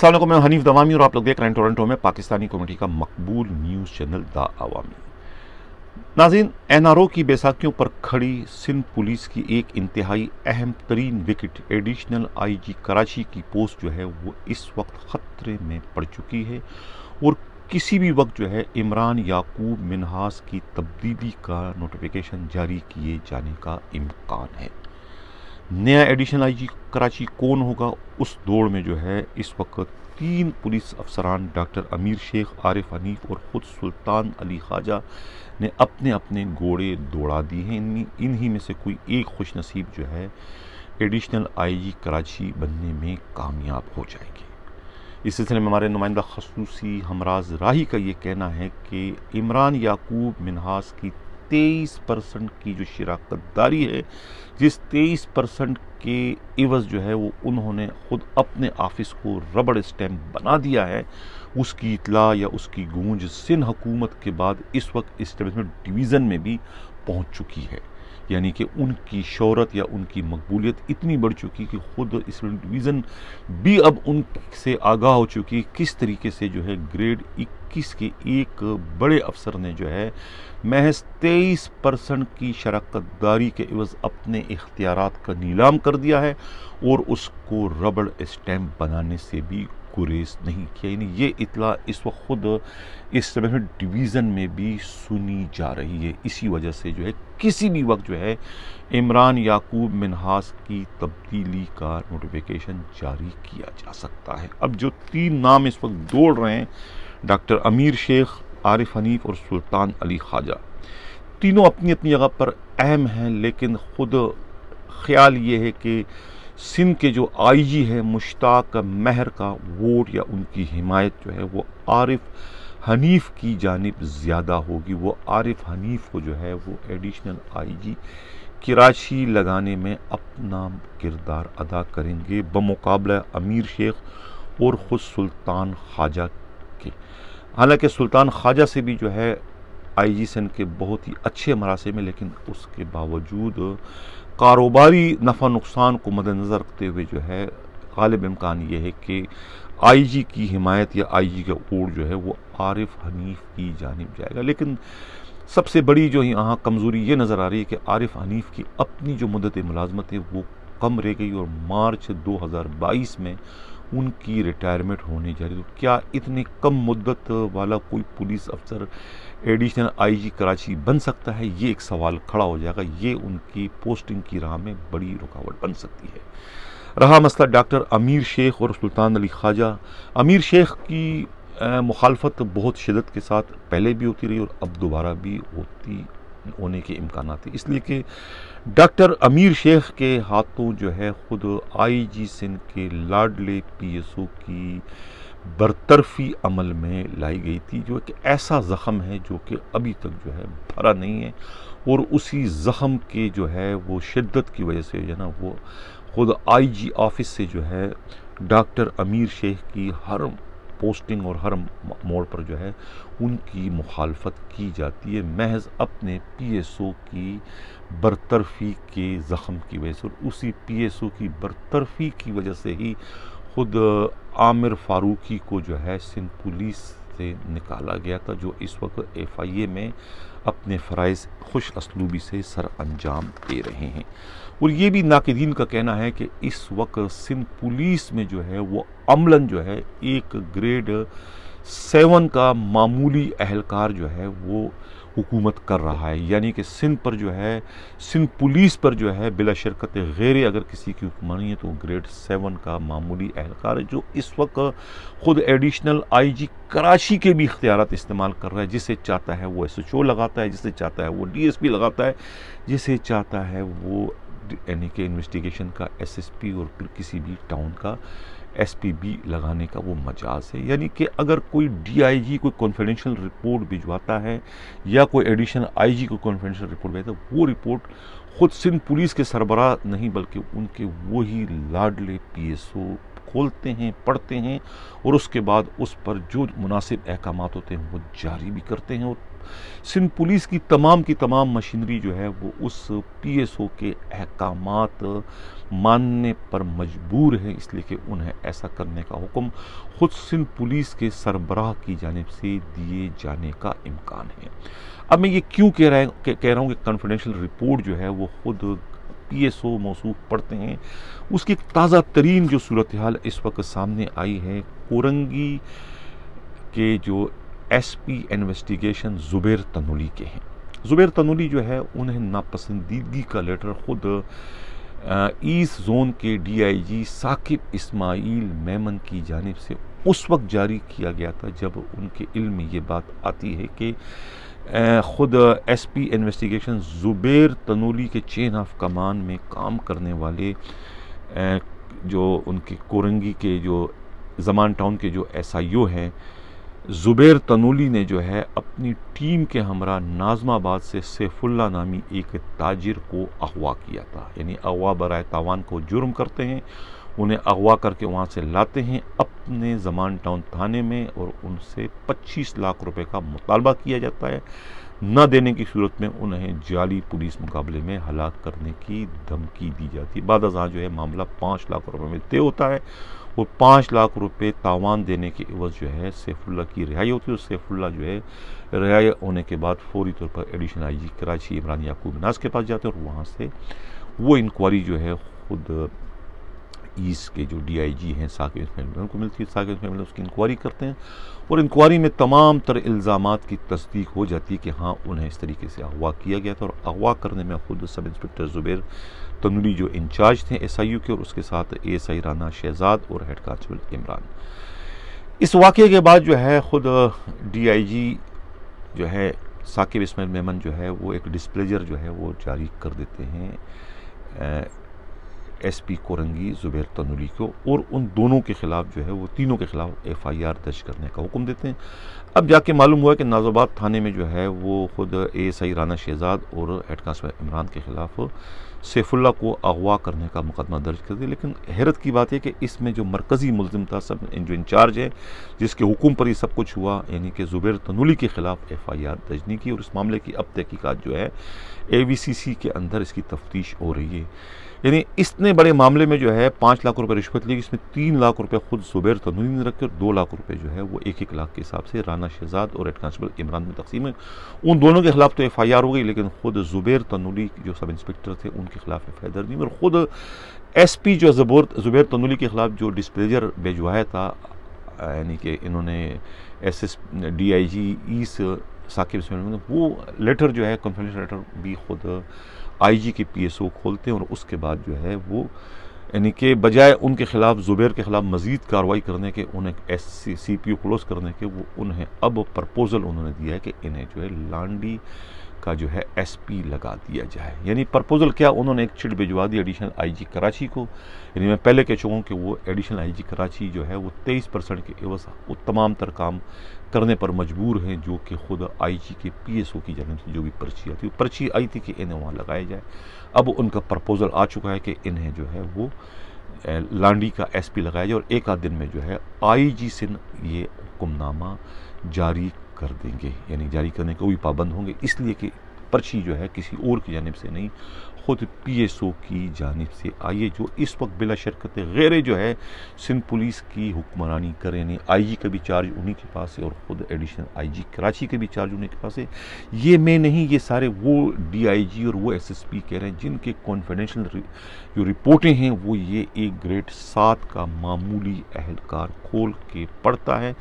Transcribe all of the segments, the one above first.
अस्सलाम वालेकुम, मैं हनीफ दवामी और आप लोग देख रहे हैं टोरंटो में पाकिस्तानी कम्युनिटी का मकबूल न्यूज़ चैनल द अवामी। नाज़रीन, एनआरओ की बैसाखियों पर खड़ी सिंध पुलिस की एक इंतहाई अहम तरीन विकेट एडिशनल आईजी कराची की पोस्ट जो है वो इस वक्त ख़तरे में पड़ चुकी है और किसी भी वक्त जो है इमरान याकूब मिन्हास की तब्दीली का नोटिफिकेशन जारी किए जाने का इम्कान है। नया एडिशनल आईजी कराची कौन होगा, उस दौड़ में जो है इस वक्त 3 पुलिस अफसरान डॉक्टर अमीर शेख, आरिफ हनीफ और ख़ुद सुल्तान अली ख्वाजा ने अपने अपने घोड़े दौड़ा दिए हैं। इन्हीं में से कोई एक खुशनसीब जो है एडिशनल आईजी कराची बनने में कामयाब हो जाएगी। इस सिलसिले में हमारे नुमाइंदा खसूसी हमराज राही का ये कहना है कि इमरान याकूब मिन्हास की 23% की जो शिराकतदारी है, जिस 23% के इवज़ जो है वो उन्होंने ख़ुद अपने ऑफिस को रबड़ स्टैम्प बना दिया है, उसकी इतला या उसकी गूंज सिंध हुकूमत के बाद इस वक्त इस्टेब्लिशमेंट डिवीज़न में भी पहुंच चुकी है। यानी कि उनकी शोहरत या उनकी मकबूलियत इतनी बढ़ चुकी कि ख़ुद इस्टेब्लिशमेंट डिवीज़न भी अब उनसे आगाह हो चुकी किस तरीके से जो है ग्रेड 21 के एक बड़े अफसर ने जो है महज 23% की शराकतदारी के इवज़ अपने इख्तियारात का नीलाम कर दिया है और उसको रबड़ स्टैम्प बनाने से भी गुरेज नहीं किया। यानी ये इतला इस वक्त खुद इस्टेब्लिशमेंट डिवीज़न में भी सुनी जा रही है। इसी वजह से जो है किसी भी वक्त जो है इमरान याकूब मिन्हास की तब्दीली का नोटिफिकेशन जारी किया जा सकता है। अब जो 3 नाम इस वक्त दौड़ रहे हैं, डॉक्टर अमीर शेख, आरिफ हनीफ और सुल्तान अली ख्वाजा, तीनों अपनी अपनी जगह पर अहम हैं, लेकिन ख़ुद ख्याल ये है कि सिंध के जो आईजी है मुश्ताक महर का वोट या उनकी हिमायत जो है वो आरिफ हनीफ की जानिब ज़्यादा होगी। वो आरिफ हनीफ को जो है वो एडिशनल आईजी कराची लगाने में अपना किरदार अदा करेंगे बमुकाबला अमीर शेख और ख़ुद सुल्तान ख्वाजा के। हालांकि सुल्तान ख्वाजा से भी जो है आईजी सिंध के बहुत ही अच्छे मरासिम में, लेकिन उसके बावजूद कारोबारी नफ़ा नुकसान को मद्देनज़र रखते हुए जो है गालिब इम्कान ये है कि आईजी की हिमायत या आईजी का वोट जो है वो आरिफ हनीफ की जानिब जाएगा। लेकिन सबसे बड़ी जो यहाँ कमज़ोरी ये नज़र आ रही है कि आरिफ हनीफ की अपनी जो मुद्दत मुलाजमत है वो कम रह गई और मार्च 2022 में उनकी रिटायरमेंट होने जा रही। तो क्या इतने कम मुद्दत वाला कोई पुलिस अफसर एडिशनल आईजी कराची बन सकता है? ये एक सवाल खड़ा हो जाएगा। ये उनकी पोस्टिंग की राह में बड़ी रुकावट बन सकती है। रहा मसला डॉक्टर अमीर शेख और सुल्तान अली ख्वाजा। अमीर शेख की मुखालफत बहुत शिद्दत के साथ पहले भी होती रही और अब दोबारा भी होने के इम्कान थे, इसलिए कि डॉक्टर अमीर शेख के हाथों जो है ख़ुद आईजी सिंध के लाडले पीएसओ की बरतरफी अमल में लाई गई थी, जो एक ऐसा ज़ख़म है जो कि अभी तक जो है भरा नहीं है और उसी ज़ख़म के जो है वो शिद्दत की वजह से जो है ना वो ख़ुद आईजी ऑफिस से जो है डॉक्टर अमीर शेख की हर पोस्टिंग और हर मोड़ पर जो है उनकी मुखालफत की जाती है, महज अपने पीएसओ की बरतरफी के ज़ख़म की वजह से। और उसी पीएसओ की बरतरफी की वजह से ही ख़ुद आमिर फ़ारूकी को जो है सिंध पुलिस से निकाला गया था, जो इस वक्त एफआईए में अपने फ़राइज़ खुश असलूबी से सर अंजाम दे रहे हैं। और ये भी नाक़िदीन का कहना है कि इस वक्त सिंध पुलिस में जो है वो अमलन जो है एक ग्रेड 7 का मामूली अहलकार जो है वो हुकूमत कर रहा है। यानी कि सिंध पर जो है सिंध पुलिस पर जो है बिला शरकत गैर अगर किसी की हुक्मरानी है तो ग्रेड 7 का मामूली अहलकार है, जो इस वक्त ख़ुद एडिशनल आईजी कराची के भी इख्तियारात इस्तेमाल कर रहा है। जिसे चाहता है वो एसएचओ लगाता है, जिसे चाहता है वो डीएसपी लगाता है, जिसे चाहता है वो यानी कि इन्वेस्टिगेशन का एसएसपी और फिर किसी भी टाउन का एसपीबी लगाने का वो मजाज है। यानी कि अगर कोई डीआईजी कोई कॉन्फिडेंशियल रिपोर्ट भिजवाता है या कोई एडिशनल आईजी को कॉन्फिडेंशियल रिपोर्ट भेजता है, वो रिपोर्ट खुद सिंध पुलिस के सरबराह नहीं बल्कि उनके वही लाडले पीएसओ खोलते हैं, पढ़ते हैं और उसके बाद उस पर जो मुनासिब अहकामात होते हैं वो जारी भी करते हैं और सिंध पुलिस की तमाम मशीनरी जो है वो उस पीएसओ के अहकामात मानने पर मजबूर है, इसलिए कि उन्हें ऐसा करने का हुक्म खुद सिंध पुलिस के सरबराह की जानिब से दिए जाने का इम्कान है। अब मैं ये क्यों कह रहा हूँ कि कॉन्फिडेंशियल रिपोर्ट जो है वो खुद पीएसओ मौसूफ पढ़ते हैं। उसकी ताज़ा तरीन जो सूरत हाल इस वक्त सामने आई है, कोरंगी के जो एसपी इन्वेस्टिगेशन ज़ुबैर तनूली के हैं। ज़ुबैर तनूली जो है उन्हें नापसंदीदगी का लेटर खुद ईस्ट जोन के डीआईजी साकिब इस्माइल मेमन की जानिब से उस वक्त जारी किया गया था जब उनके इल्म में ये बात आती है कि खुद एसपी इन्वेस्टिगेशन ज़ुबैर तनूली के चेन ऑफ कमान में काम करने वाले जो उनके कोरंगी के जो ज़मान टाउन के जो एसआईओ हैं, ज़ुबैर तनूली ने जो है अपनी टीम के हमरा नाज़माबाद से सैफुल्ला नामी एक ताजिर को अगवा किया था। यानी अगवा बराए तावान को जुर्म करते हैं, उन्हें अगवा करके वहाँ से लाते हैं अपने ज़मान टाउन थाने में और उनसे 25 लाख रुपए का मुतालबा किया जाता है। न देने की सूरत में उन्हें जाली पुलिस मुकाबले में हलाक करने की धमकी दी जाती है। बाद जो है मामला 5 लाख रुपए में तय होता है और 5 लाख रुपए तावान देने के एवज जो है सैफुल्ला की रिहाई होती है और सैफुल्ला जो है रिहाई होने के बाद फौरी तौर पर एडिशनल आईजी कराची इमरान याकूब नाज के पास जाते हैं और वहाँ से वो इंक्वायरी जो है खुद ईस्ट के जो डीआईजी हैं साकिब इस्माइल उनको मिलती है। साकिब इस्माइल उसकी इंक्वायरी करते हैं और इंक्वायरी में तमाम तरह इल्ज़ामात की तस्दीक हो जाती है कि हाँ उन्हें इस तरीके से अगवा किया गया था। और अगवा करने में खुद सब इंस्पेक्टर ज़ुबैर तनूली जो इंचार्ज थे एसआईयू के और उसके साथ एएसआई राना शहजाद और हेड कांस्टेबल इमरान। इस वाक़े के बाद जो है खुद डीआईजी जो है साकिब इस्माइल मेमन जो है वो एक डिस्प्लेजर जो है वो जारी कर देते हैं एसपी कोरंगी ज़ुबैर तनूली को और उन दोनों के खिलाफ जो है वो तीनों के खिलाफ एफआईआर दर्ज करने का हुक्म देते हैं। अब जाके मालूम हुआ कि नाज़ाबाद थाने में जो है वो खुद एएसआई राना शहजाद और हेड कांस्टेबल इमरान के खिलाफ सैफुल्ला को अगवा करने का मुकदमा दर्ज कर दिया। लेकिन हैरत की बात है कि इसमें जो मरकज़ी मुलजिम था, सब जो इंचार्ज है जिसके हुक्म पर ही सब कुछ हुआ, यानी कि ज़ुबैर तनूली के खिलाफ एफआईआर दर्ज नहीं की और इस मामले की अब तहकीकात जो है एवीसीसी के अंदर इसकी तफ्तीश हो रही है। यानी इतने बड़े मामले में जो है 5 लाख रुपए रिश्वत ली, इसमें 3 लाख रुपए खुद ज़ुबैर तनूली ने रखे और 2 लाख रुपए जो है वो 1-1 लाख के हिसाब से राना शहजाद और हेड कांस्टेबल इमरान में तकसीम है। उन दोनों के खिलाफ तो एफआईआर हो गई, लेकिन खुद ज़ुबैर तनूली जो सब इंस्पेक्टर थे उनके खिलाफ एफआईआर दर्ज नहीं और खुद एसपी जो ज़ुबैर तनूली के खिलाफ जो डिस्प्लेजर भिजवाया था, यानी कि इन्होंने SS DIG east Saqib Ismail वो लेटर जो है कॉन्फिडेंशियल लेटर भी खुद आईजी के पीएसओ खोलते हैं और उसके बाद जो है वो यानी कि बजाय उनके खिलाफ ज़ुबैर के खिलाफ मज़ीद कार्रवाई करने के, उन्हें सीपीयू क्लोज करने के, वो उन्हें अब प्रपोजल उन्होंने दिया है कि इन्हें जो है लांडी का जो है एसपी लगा दिया जाए। यानी प्रपोजल क्या, उन्होंने एक चिट भिजवा दी एडिशनल आईजी कराची को। यानी मैं पहले कह चुका हूँ कि वो एडिशनल आईजी कराची जो है वो 23% के एवज वो तमाम तर काम करने पर मजबूर हैं जो कि खुद आईजी के पीएसओ की जानिब से जो भी पर्ची आती है, पर्ची आई थी कि इन्हें वहाँ लगाया जाए। अब उनका प्रपोजल आ चुका है कि इन्हें जो है वो लांडी का एसपी लगाया जाए और एक आध दिन में जो है आईजी से ये हुक्मनामा जारी कर देंगे, यानी जारी करने को भी पाबंद होंगे, इसलिए कि पर्ची जो है किसी और की जानिब से नहीं खुद पीएसओ की जानिब से आई है, जो इस वक्त बिला शर्कत गैर जो है सिंध पुलिस की हुक्मरानी करें। यानी आईजी का भी चार्ज उन्हीं के पास है और ख़ुद एडिशनल आईजी कराची के भी चार्ज उन्हीं के पास है। ये मैं नहीं, ये सारे वो डीआईजी और वो एसएसपी कह रहे हैं जिनके कॉन्फिडेंशियल जो रिपोर्टें हैं वो ये एक ग्रेड 7 का मामूली अहलकार खोल के पढ़ता है,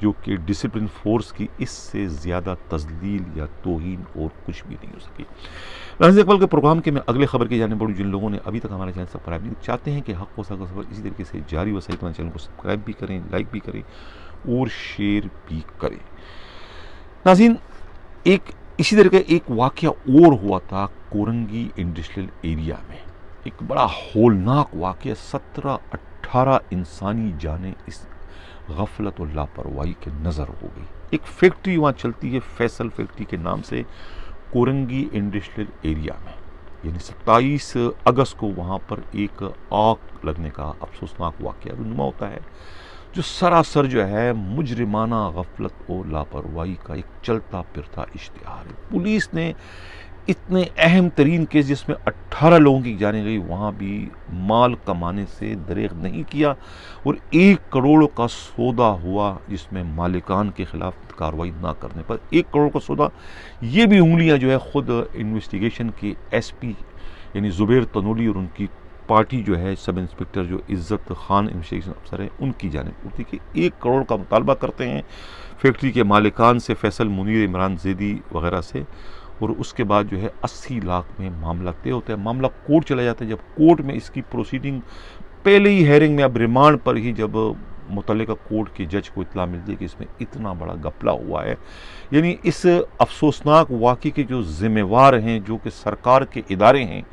जो कि डिसिप्लिन फोर्स की इससे ज़्यादा तजलील या तौहीन और कुछ भी नहीं हो सकी। नाज़रीन इकबाल के प्रोग्राम के मैं अगले खबर की जाने बढ़ूँ। जिन लोगों ने अभी तक हमारा चैनल सब्सक्राइब नहीं चाहते हैं कि हक़ व सक़ सफ़र इसी तरीके से जारी व सही, तो चैनल को सब्सक्राइब भी करें, लाइक भी करें और शेयर भी करें। नाज़रीन एक इसी तरह का एक वाक़या और हुआ था कोरंगी इंडस्ट्रियल एरिया में, एक बड़ा होलनाक वाक़या। 17-18 इंसानी जानें इस गफलत और लापरवाही के नज़र हो गई। एक फैक्ट्री वहाँ चलती है फैसल फैक्ट्री के नाम से कोरंगी इंडस्ट्रियल एरिया में, यानी 27 अगस्त को वहाँ पर एक आग लगने का अफसोसनाक वाक़या रूनुमा होता है। जो सरासर जो है मुजरिमाना गफलत और लापरवाही का एक चलता फिरता इश्तिहार है। पुलिस ने इतने अहम तरीन केस जिसमें 18 लोगों की जाने गई, वहाँ भी माल कमाने से दरेग नहीं किया और 1 करोड़ का सौदा हुआ जिसमें मालिकान के खिलाफ कार्रवाई ना करने पर 1 करोड़ का सौदा। ये भी उंगलियाँ जो है खुद इन्वेस्टिगेशन के SP यानी जुबैर तनोली और उनकी पार्टी जो है सब इंस्पेक्टर जो इज़्ज़त खान इन्वेस्टिगेशन अफसर है उनकी जानिब उठती कि 1 करोड़ का मुतालबा करते हैं फैक्ट्री के मालिकान से, फैसल मुनीर, इमरान जैदी वगैरह से, और उसके बाद जो है 80 लाख में मामला तय होता है। मामला कोर्ट चला जाता है। जब कोर्ट में इसकी प्रोसीडिंग पहले ही हेयरिंग में, अब रिमांड पर ही जब मुतल्लिका कोर्ट के जज को इत्तला मिलती है कि इसमें इतना बड़ा घपला हुआ है, यानी इस अफसोसनाक वाक़े के जो जिम्मेवार हैं, जो कि सरकार के इदारे हैं,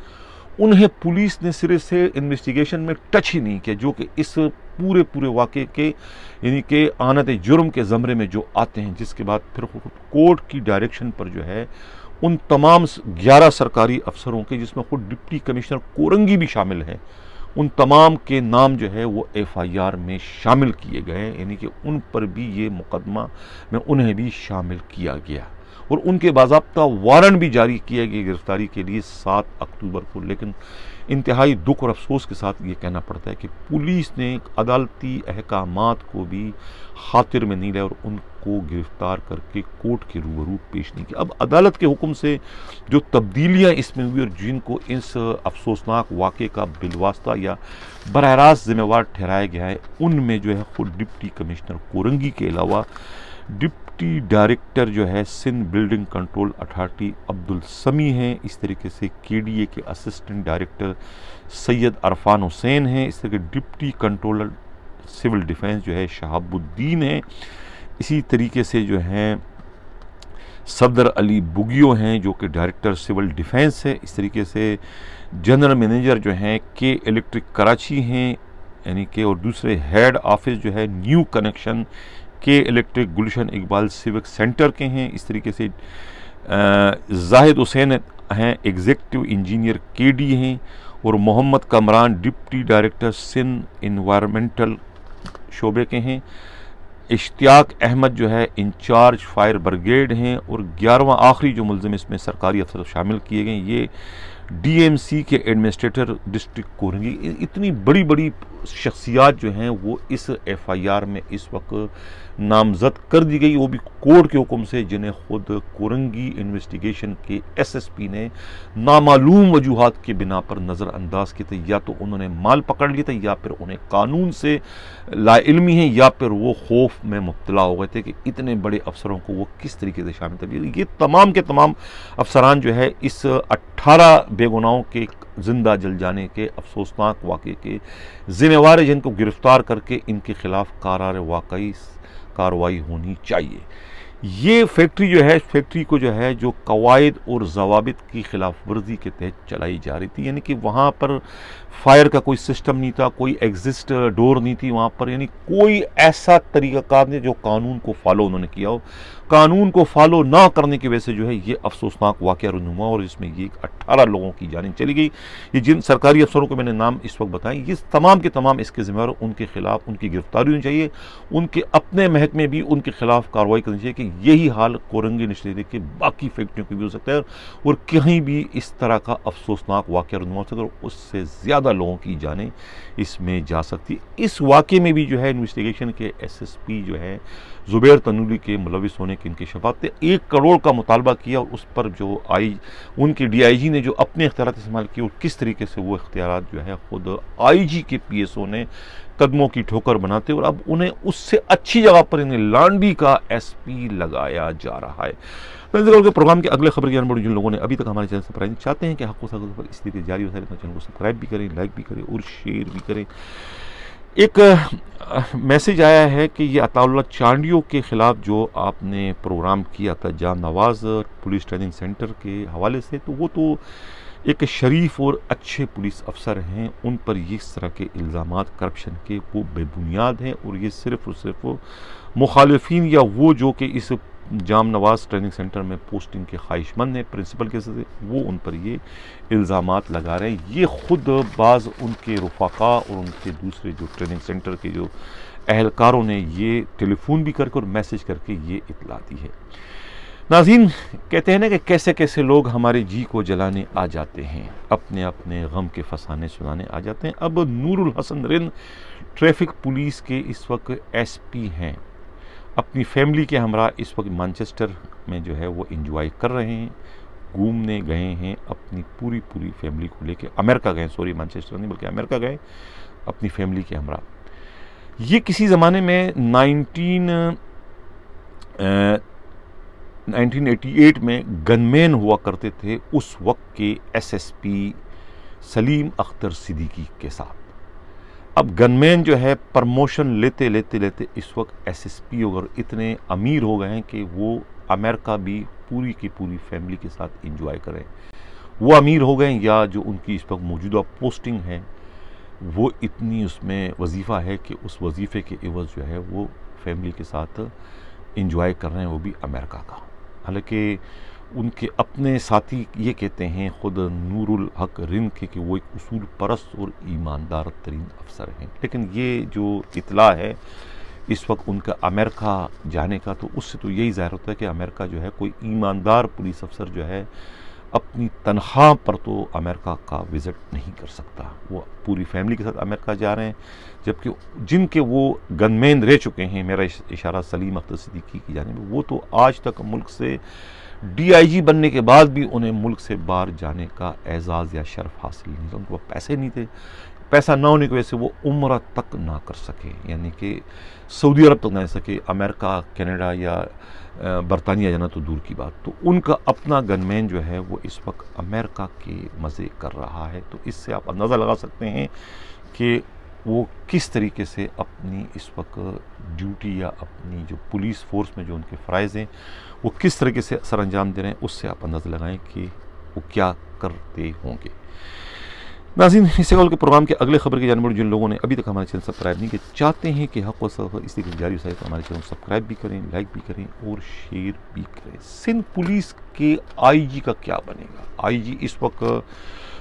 उन्हें पुलिस ने सिरे से इन्वेस्टिगेशन में टच ही नहीं किया, जो कि इस पूरे वाक़े के यानी कि आनत जुर्म के ज़मरे में जो आते हैं, जिसके बाद फिर कोर्ट की डायरेक्शन पर जो है उन तमाम 11 सरकारी अफसरों के, जिसमें खुद डिप्टी कमिश्नर कोरंगी भी शामिल हैं, उन तमाम के नाम जो है वो FIR में शामिल किए गए, यानी कि उन पर भी ये मुकदमा में उन्हें भी शामिल किया गया और उनके बाज़ाब्ता वारंट भी जारी किए गए गिरफ्तारी के लिए 7 अक्टूबर को। लेकिन इंतहाई दुख और अफसोस के साथ ये कहना पड़ता है कि पुलिस ने अदालती अहकामात को भी खातिर में नहीं लिया और उनको गिरफ्तार करके कोर्ट के रूबरू पेश नहीं किया। अब अदालत के हुक्म से जो तब्दीलियां इसमें हुई और जिनको इस अफसोसनाक वाक़े का बिलवास्ता या बरह रास्त जिम्मेवार ठहराया गया है, उनमें जो है खुद डिप्टी कमिश्नर कोरंगी के अलावा डिप्टी डायरेक्टर जो है Sindh building control authority Abdul Sami हैं, इस तरीके से KDA के असिस्टेंट डायरेक्टर सैयद अरफान हुसैन हैं, इस तरह के डिप्टी कंट्रोलर सिविल डिफेंस जो है शहाबुद्दीन हैं, इसी तरीके से जो हैं सदर अली बुगियो हैं जो कि डायरेक्टर सिविल डिफेंस है, इस तरीके से जनरल मैनेजर जो हैं के इलेक्ट्रिक कराची हैं, यानी कि, और दूसरे हेड ऑफिस जो है न्यू कनेक्शन के इलेक्ट्रिक गुलशन इकबाल सिविक सेंटर के हैं, इस तरीके से जाहिद हुसैन हैं एग्जीक्यूटिव इंजीनियर KD हैं, और Mohammad Kamran deputy director Sindh environmental शोबे के हैं, इश्तियाक अहमद जो है इंचार्ज फायर ब्रिगेड हैं, और 11वां आखिरी जो मुलजिम इसमें सरकारी अफसर शामिल किए गए ये DMC के एडमिनिस्ट्रेटर डिस्ट्रिक्ट कोरंगी। इतनी बड़ी बड़ी शख्सियात जो हैं वो इस FIR में इस वक्त नामजद कर दी गई, वो भी कोर्ट के हुक्म से, जिन्हें खुद कोरंगी इन्वेस्टिगेशन के SSP ने नामालूम वजूहात के बिना पर नज़रअंदाज किए थे। या तो उन्होंने माल पकड़ लिया था, या फिर उन्हें कानून से लाइल्मी है, या फिर वो खौफ में मुब्तला हो गए थे कि इतने बड़े अफसरों को वो किस तरीके से शामिल थे। ये तमाम के तमाम अफसरान जो है इस 18 बेगुनाहों के जिंदा जल जाने के अफसोसनाक वाक़े के जिम्मेवार हैं, जिनको गिरफ्तार करके इनके खिलाफ करार वाकई कार्रवाई होनी चाहिए। ये फैक्ट्री जो है, फैक्ट्री को जो है जो कवायद और जवाबित की खिलाफ वर्जी के तहत चलाई जा रही थी, यानी कि वहाँ पर फायर का कोई सिस्टम नहीं था, कोई एग्जिस्ट डोर नहीं थी वहाँ पर, यानी कोई ऐसा तरीक़ाकार नहीं जो कानून को फॉलो उन्होंने किया हो। कानून को फॉलो ना करने की वजह से जो है ये अफसोसनाक वाक़या रुनुमा और इसमें ये 18 लोगों की जान चली गई। ये जिन सरकारी अफसरों को मैंने नाम इस वक्त बताएं, ये तमाम के तमाम इसके जिम्मेदार, उनके खिलाफ उनकी गिरफ्तारी होनी चाहिए, उनके अपने महकमे भी उनके खिलाफ कार्रवाई करनी चाहिए कि यही हाल कोरंगी नशे के बाकी फैक्ट्रियों की भी हो सकता है और कहीं भी इस तरह का अफसोसनाक वाक़या रुनुमा हो सकता है और उससे ज़्यादा लोगों की जानें इसमें जा सकती। इस वाक़े में भी जो है इन्वेस्टिगेशन के SSP जो है जुबैर तनूली के मुलविस होने की इनकी शफात ने 1 करोड़ का मुतालबा किया और उस पर जो उनके DIG ने जो अपने इख्तियारात इस्तेमाल किए और किस तरीके से वो इख्तियारात जो है खुद IG के PSO ने कदमों की ठोकर बनाते और अब उन्हें उससे अच्छी जगह पर इन्हें लांडी का SP लगाया जा रहा है। के प्रोग्राम के अगले खबर की जानकारी जिन लोगों ने अभी तक हमारे चैनल सब्सक्राइब चाहते हैं कि हक़ पर इस तरीके जारी हो सकते हैं, चैनल को सब्सक्राइब भी करें, लाइक भी करें और शेयर भी करें। एक मैसेज आया है कि ये अताउल्लाह चांडियों के ख़िलाफ़ जो आपने प्रोग्राम किया था जान नवाज़ पुलिस ट्रेनिंग सेंटर के हवाले से, तो वो तो एक शरीफ और अच्छे पुलिस अफसर हैं, उन पर ये इस तरह के इल्ज़ामात करप्शन के वो बेबुनियाद हैं और ये सिर्फ़ और सिर्फ मुखालिफिन या वो जो कि इस जाम नवाज ट्रेनिंग सेंटर में पोस्टिंग के ख्वाहिशमंद हैं प्रिंसिपल के से, वो उन पर ये इल्ज़ामात लगा रहे हैं। ये ख़ुद बाज़ उनके रफ़ाक़ा और उनके दूसरे जो ट्रेनिंग सेंटर के जो अहलकारों ने ये टेलीफोन भी करके और मैसेज करके ये इतला दी है। नाज़रीन, कहते हैं ना कि कैसे कैसे लोग हमारे जी को जलाने आ जाते हैं, अपने अपने गम के फसाने सुनाने आ जाते हैं। अब नूरुल हसन रिन ट्रैफिक पुलिस के इस वक्त एसपी हैं, अपनी फैमिली के हमरा इस वक्त मैनचेस्टर में जो है वो इंजॉय कर रहे हैं, घूमने गए हैं अपनी पूरी फैमिली को लेके। अमेरिका गए, सॉरी मैनचेस्टर नहीं बल्कि अमेरिका गए अपनी फैमिली के हमरा। ये किसी ज़माने में 1988 में गनमैन हुआ करते थे उस वक्त के एसएसपी सलीम अख्तर सिद्दीकी के साथ। अब गनमैन जो है प्रमोशन लेते लेते इस वक्त एसएसपी और इतने अमीर हो गए हैं कि वो अमेरिका भी पूरी की पूरी फैमिली के साथ इंजॉय करें। वो अमीर हो गए या जो उनकी इस वक्त मौजूदा पोस्टिंग है वो इतनी उसमें वजीफ़ा है कि उस वजीफ़े के एवज़ जो है वो फैमिली के साथ इंजॉय कर रहे हैं, वो भी अमेरिका का। हालांकि उनके अपने साथी ये कहते हैं ख़ुद नूरुल हक रिन के कि वो एक उसूल परस्त और ईमानदार तरीन अफसर हैं। लेकिन ये जो इतला है इस वक्त उनका अमेरिका जाने का, तो उससे तो यही ज़ाहिर होता है कि अमेरिका जो है कोई ईमानदार पुलिस अफसर जो है अपनी तनख्वाह पर तो अमेरिका का विज़िट नहीं कर सकता। वो पूरी फैमिली के साथ अमेरिका जा रहे हैं, जबकि जिनके वो गनमैन रह चुके हैं, मेरा इशारा सलीम अख्तर सिद्दीकी की जाने में, वो तो आज तक मुल्क से DIG बनने के बाद भी उन्हें मुल्क से बाहर जाने का एजाज़ या शर्फ हासिल नहीं था। उनको पैसे नहीं थे, पैसा ना होने की वजह से वो उम्र तक ना कर सके, यानी कि सऊदी अरब तक ना जा सके। अमेरिका, कनाडा या बरतानिया जाना तो दूर की बात। तो उनका अपना गनमैन जो है वो इस वक्त अमेरिका के मज़े कर रहा है। तो इससे आप अंदाज़ा लगा सकते हैं कि वो किस तरीके से अपनी इस वक्त ड्यूटी या अपनी जो पुलिस फोर्स में जो उनके फ़राइज़ हैं वो किस तरीके से सर अंजाम दे रहे हैं। उससे आप अंदाज़ा लगाएं कि वो क्या करते होंगे। नाज़रीन, इस के प्रोग्राम के अगले खबर की जानब जिन लोगों ने अभी तक हमारे चैनल सब्सक्राइब नहीं किया, चाहते हैं कि हक़ व सफ़र इसी के जारी रहे, तो हमारे चैनल सब्सक्राइब भी करें, लाइक भी करें और शेयर भी करें। सिंध पुलिस के IG का क्या बनेगा? IG इस वक्त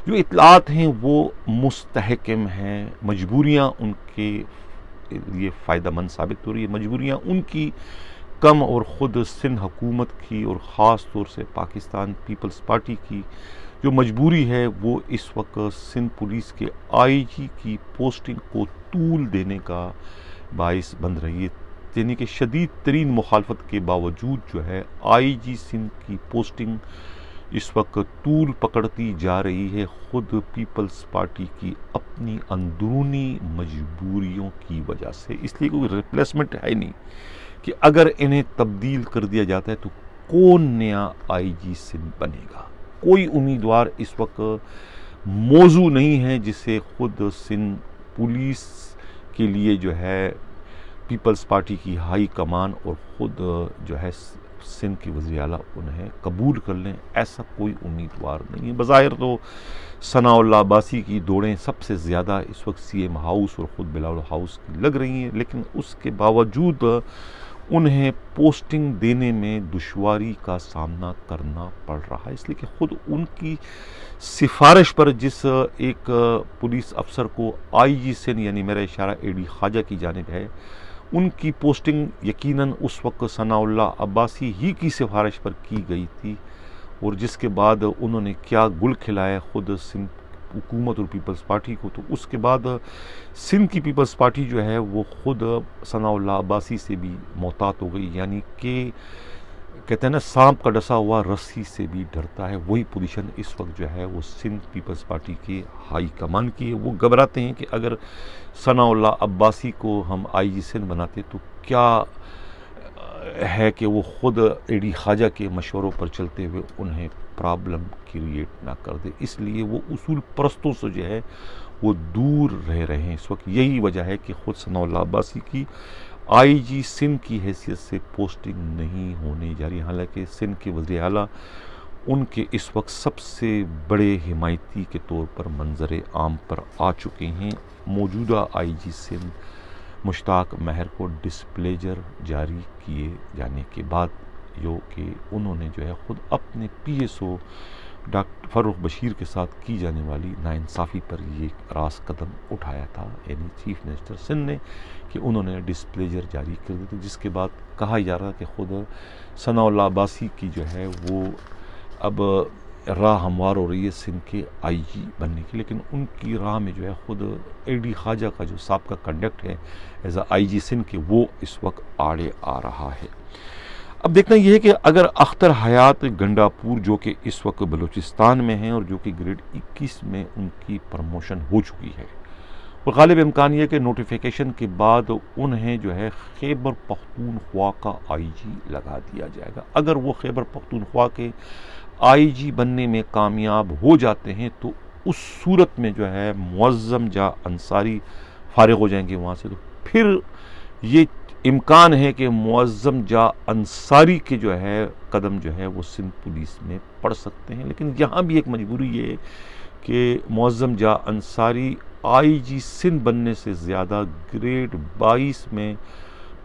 जो इतलात हैं वो मुस्तहकम हैं, मजबूरियाँ उनके लिए फ़ायदेमंद साबित हो रही है। मजबूरियाँ उनकी कम और ख़ुद सिंध हुकूमत की और ख़ास तौर से पाकिस्तान पीपल्स पार्टी की जो मजबूरी है वो इस वक्त सिंध पुलिस के IG की पोस्टिंग को तूल देने का बाइस बन रही है। यानी कि शदीद तरीन मुखालफत के बावजूद जो है IG सिंध की पोस्टिंग इस वक्त तूल पकड़ती जा रही है, ख़ुद पीपल्स पार्टी की अपनी अंदरूनी मजबूरियों की वजह से। इसलिए कोई रिप्लेसमेंट है नहीं कि अगर इन्हें तब्दील कर दिया जाता है तो कौन नया IG सिंध बनेगा। कोई उम्मीदवार इस वक्त मौजू नहीं है जिसे खुद सिंध पुलिस के लिए जो है पीपल्स पार्टी की हाई कमान और ख़ुद जो है सिंध के वज़ीर आला उन्हें कबूल कर लें, ऐसा कोई उम्मीदवार नहीं है। बज़ाहिर तो सनाउल्लाह अब्बासी की दौड़ें सबसे ज़्यादा इस वक्त CM हाउस और ख़ुद बिलावल हाउस की लग रही हैं, लेकिन उसके बावजूद उन्हें पोस्टिंग देने में दुश्वारी का सामना करना पड़ रहा है। इसलिए कि ख़ुद उनकी सिफारिश पर जिस एक पुलिस अफसर को IG सिंध यानी मेरा इशारा AD ख्वाजा की जानिब है, उनकी पोस्टिंग यकीनन उस वक्त सनाउल्लाह अब्बासी ही की सिफारिश पर की गई थी, और जिसके बाद उन्होंने क्या गुल खिलाया ख़ुद सिंध हुकूमत और पीपल्स पार्टी को, तो उसके बाद सिंध की पीपल्स पार्टी जो है वो ख़ुद सनाउल्लाह अब्बासी से भी मोहतात हो गई। यानी कि कहते हैं ना, सांप का डसा हुआ रस्सी से भी डरता है। वही पोजीशन इस वक्त जो है वो सिंध पीपल्स पार्टी के हाई कमान की है। वो घबराते हैं कि अगर सनाउल्लाह अब्बासी को हम IG सिंध बनाते तो क्या है कि वो ख़ुद AD ख्वाजा के मशवरों पर चलते हुए उन्हें प्रॉब्लम क्रिएट ना कर दे। इसलिए वो उसूल परस्तों से जो है वो दूर रह रहे हैं इस वक्त। यही वजह है कि ख़ुद सनाउल्लाह अब्बासी की IG सिंध की हैसियत से पोस्टिंग नहीं होने जा रही। हालांकि सिंध के वज़ीर आला उनके इस वक्त सबसे बड़े हिमायती के तौर पर मंजर आम पर आ चुके हैं। मौजूदा IG सिंध मुश्ताक महर को डिस्प्लेजर जारी किए जाने के बाद जो कि उन्होंने जो है ख़ुद अपने PSO डॉक्टर फ़ारूक बशीर के साथ की जाने वाली नाइंसाफ़ी पर ये रास कदम उठाया था, यानी चीफ मिनिस्टर सिंध ने, कि उन्होंने डिस्प्लेजर जारी कर दी थी, जिसके बाद कहा जा रहा कि ख़ुद सनाउल्लाह अब्बासी की जो है वो अब राह हमवार हो रही है सिंध के IG बनने की, लेकिन उनकी राह में जो है ख़ुद AD ख्वाजा का जो साबका कंडक्ट है एज IG सिंध के, वो इस वक्त आड़े आ रहा है। अब देखना यह है कि अगर अख्तर हयात गंडापुर जो कि इस वक्त बलूचिस्तान में हैं और जो कि ग्रेड 21 में उनकी प्रमोशन हो चुकी है, और गालिब इम्कान यह कि नोटिफिकेशन के बाद उन्हें जो है खैबर पख्तूनख्वा का IG लगा दिया जाएगा। अगर वो खैबर पख्तूनख्वा के IG बनने में कामयाब हो जाते हैं तो उस सूरत में जो है मुअज़्ज़म जा अंसारी फारिग हो जाएंगे वहाँ से, तो फिर ये इम्कान है कि मुअज़्ज़म जा अंसारी के जो है कदम जो है वो सिंध पुलिस में पड़ सकते हैं। लेकिन यहाँ भी एक मजबूरी ये है कि मुअज़्ज़म जा अंसारी IG सिंध बनने से ज़्यादा ग्रेड 22 में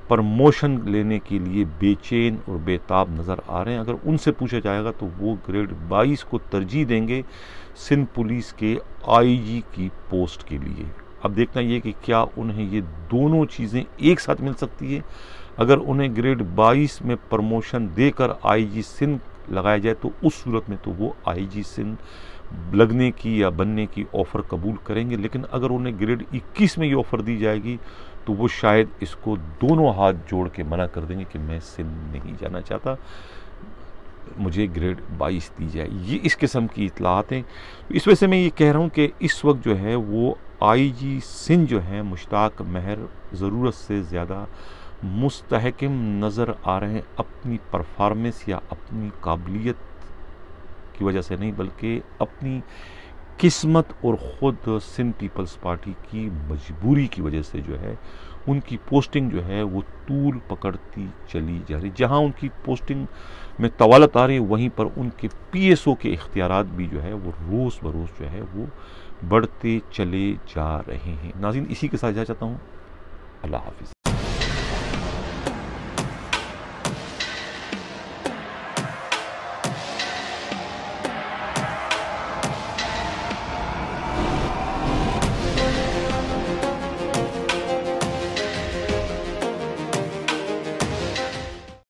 प्रमोशन लेने के लिए बेचैन और बेताब नज़र आ रहे हैं। अगर उनसे पूछा जाएगा तो वो ग्रेड 22 को तरजीह देंगे सिंध पुलिस के IG की पोस्ट के लिए। अब देखना ये कि क्या उन्हें ये दोनों चीज़ें एक साथ मिल सकती है। अगर उन्हें ग्रेड 22 में प्रमोशन देकर IG सिंध लगाया जाए तो उस सूरत में तो वो IG सिंध लगने की या बनने की ऑफ़र कबूल करेंगे। लेकिन अगर उन्हें ग्रेड 21 में ये ऑफ़र दी जाएगी तो वो शायद इसको दोनों हाथ जोड़ के मना कर देंगे कि मैं सिंध नहीं जाना चाहता, मुझे ग्रेड 22 दी जाए। ये इस किस्म की इतलात हैं। तो इस वजह से मैं ये कह रहा हूँ कि इस वक्त जो है वो IG सिंध जो है मुश्ताक महर ज़रूरत से ज़्यादा मुस्तहकम नज़र आ रहे हैं अपनी परफॉर्मेंस या अपनी काबिलियत की वजह से नहीं, बल्कि अपनी किस्मत और ख़ुद सिंध पीपल्स पार्टी की मजबूरी की वजह से जो है उनकी पोस्टिंग जो है वो तूल पकड़ती चली जा रही। जहाँ उनकी पोस्टिंग में तवालत आ रही है वहीं पर उनके PSO के इख्तियारात भी जो है वो रोज़ बरोज़ जो है वो बढ़ते चले जा रहे हैं। नाज़रीन, इसी के साथ जा चाहता हूँ। अल्लाह हाफ़िज़।